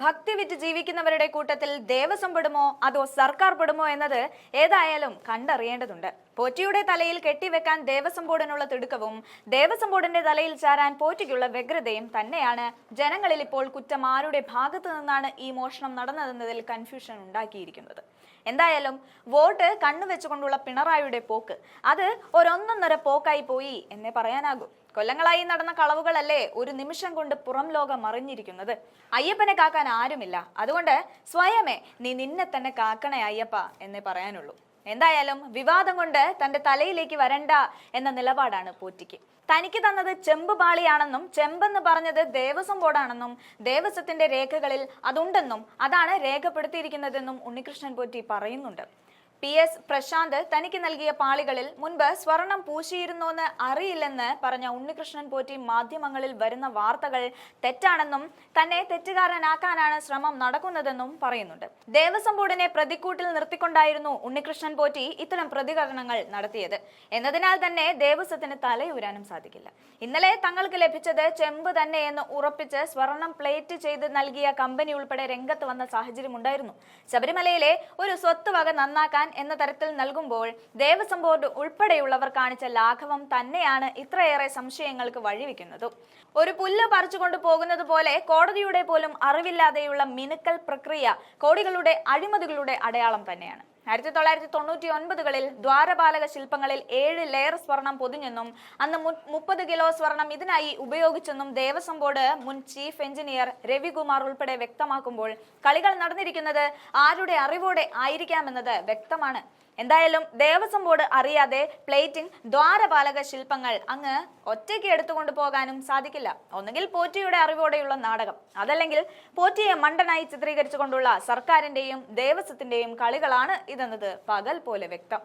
ഭക്തി വിറ്റ് ജീവിക്കുന്നവരുടെ കൂട്ടത്തിൽ ദേവസ്വം പെടുമോ അതോ സർക്കാർ പെടുമോ എന്നത് ഏതായാലും കണ്ടറിയേണ്ടതുണ്ട്. പോറ്റിയുടെ തലയിൽ കെട്ടിവെക്കാൻ ദേവസ്വം ബോർഡിനുള്ള തിടുക്കവും ദേവസ്വം ബോർഡിന്റെ തലയിൽ ചാരാൻ പോറ്റിക്കുള്ള വ്യഗ്രതയും തന്നെയാണ് ജനങ്ങളിൽ ഇപ്പോൾ കുറ്റം ആരുടെ ഭാഗത്തു നിന്നാണ് ഈ മോഷണം നടന്നതെന്നതിൽ കൺഫ്യൂഷൻ ഉണ്ടാക്കിയിരിക്കുന്നത്. എന്തായാലും വോട്ട് കണ്ണുവെച്ചുകൊണ്ടുള്ള പിണറായിയുടെ പോക്ക് അത് ഒരൊന്നൊന്നര പോക്കായി പോയി എന്നേ പറയാനാകൂ. കൊല്ലങ്ങളായി നടന്ന കളവുകളല്ലേ ഒരു നിമിഷം കൊണ്ട് പുറം ലോകം അറിഞ്ഞിരിക്കുന്നത്. അയ്യപ്പനെ കാക്കാൻ ആരുമില്ല, അതുകൊണ്ട് സ്വയമേ നീ നിന്നെ തന്നെ കാക്കണേ അയ്യപ്പ എന്നേ പറയാനുള്ളൂ. എന്തായാലും വിവാദം കൊണ്ട് തന്റെ തലയിലേക്ക് വരണ്ട എന്ന നിലപാടാണ് പോറ്റിക്ക്. തനിക്ക് തന്നത് ചെമ്പ് പാളിയാണെന്നും ചെമ്പെന്ന് പറഞ്ഞത് ദേവസ്വം ബോർഡാണെന്നും ദേവസ്വത്തിന്റെ രേഖകളിൽ അതുണ്ടെന്നും അതാണ് രേഖപ്പെടുത്തിയിരിക്കുന്നതെന്നും ഉണ്ണികൃഷ്ണൻ പോറ്റി പറയുന്നുണ്ട്. PS പ്രശാന്ത് തനിക്ക് നൽകിയ പാളികളിൽ മുൻപ് സ്വർണം പൂശിയിരുന്നോന്ന് അറിയില്ലെന്ന് പറഞ്ഞ ഉണ്ണികൃഷ്ണൻ പോറ്റി മാധ്യമങ്ങളിൽ വരുന്ന വാർത്തകൾ തെറ്റാണെന്നും തന്നെ തെറ്റുകാരനാക്കാനാണ് ശ്രമം നടക്കുന്നതെന്നും പറയുന്നുണ്ട്. ദേവസ്വം ബോർഡിനെ പ്രതിക്കൂട്ടിൽ നിർത്തിക്കൊണ്ടായിരുന്നു ഉണ്ണികൃഷ്ണൻ പോറ്റി ഇത്തരം പ്രതികരണങ്ങൾ നടത്തിയത് എന്നതിനാൽ തന്നെ ദേവസ്വത്തിന് തലയുരാനും സാധിക്കില്ല. ഇന്നലെ തങ്ങൾക്ക് ലഭിച്ചത് ചെമ്പ് തന്നെയെന്ന് ഉറപ്പിച്ച് സ്വർണം പ്ലേറ്റ് ചെയ്ത് നൽകിയ കമ്പനി ഉൾപ്പെടെ രംഗത്ത് വന്ന സാഹചര്യം ഉണ്ടായിരുന്നു. ശബരിമലയിലെ ഒരു സ്വത്ത് വക നന്നാക്കാൻ എന്ന തരത്തിൽ നൽകുമ്പോൾ ദേവസ്വം ബോർഡ് ഉൾപ്പെടെയുള്ളവർ കാണിച്ച ലാഘവം തന്നെയാണ് ഇത്രയേറെ സംശയങ്ങൾക്ക് വഴിവെക്കുന്നത്. ഒരു പുല്ല് പറിച്ചുകൊണ്ട് പോകുന്നത് പോലെ കോടതിയുടെ പോലും അറിവില്ലാതെയുള്ള മിനുക്കൽ പ്രക്രിയ കോടികളുടെ അഴിമതികളുടെ അടയാളം തന്നെയാണ്. 1999കളിൽ ദ്വാരപാലക ശില്പങ്ങളിൽ 7 ലെയർ സ്വർണം പൊതിഞ്ഞെന്നും അന്ന് 30 കിലോ സ്വർണം ഇതിനായി ഉപയോഗിച്ചെന്നും ദേവസ്വം ബോർഡ് മുൻ ചീഫ് എഞ്ചിനീയർ രവികുമാർ ഉൾപ്പെടെ വ്യക്തമാക്കുമ്പോൾ കളികൾ നടന്നിരിക്കുന്നത് ആരുടെ അറിവോടെ ആയിരിക്കാമെന്നത് വ്യക്തമാണ്. എന്തായാലും ദേവസ്വം ബോർഡ് അറിയാതെ പ്ലേറ്റിംഗ് ദ്വാരപാലക ശില്പങ്ങൾ അങ്ങ് ഒറ്റയ്ക്ക് എടുത്തുകൊണ്ട് പോകാനും സാധിക്കില്ല. ഒന്നുകിൽ പോറ്റിയുടെ അറിവോടെയുള്ള നാടകം, അതല്ലെങ്കിൽ പോറ്റിയെ മണ്ടനായി ചിത്രീകരിച്ചുകൊണ്ടുള്ള സർക്കാരിന്റെയും ദേവസ്വത്തിന്റെയും കളികളാണ് ഇതെന്നത് പകൽ പോലെ വ്യക്തം.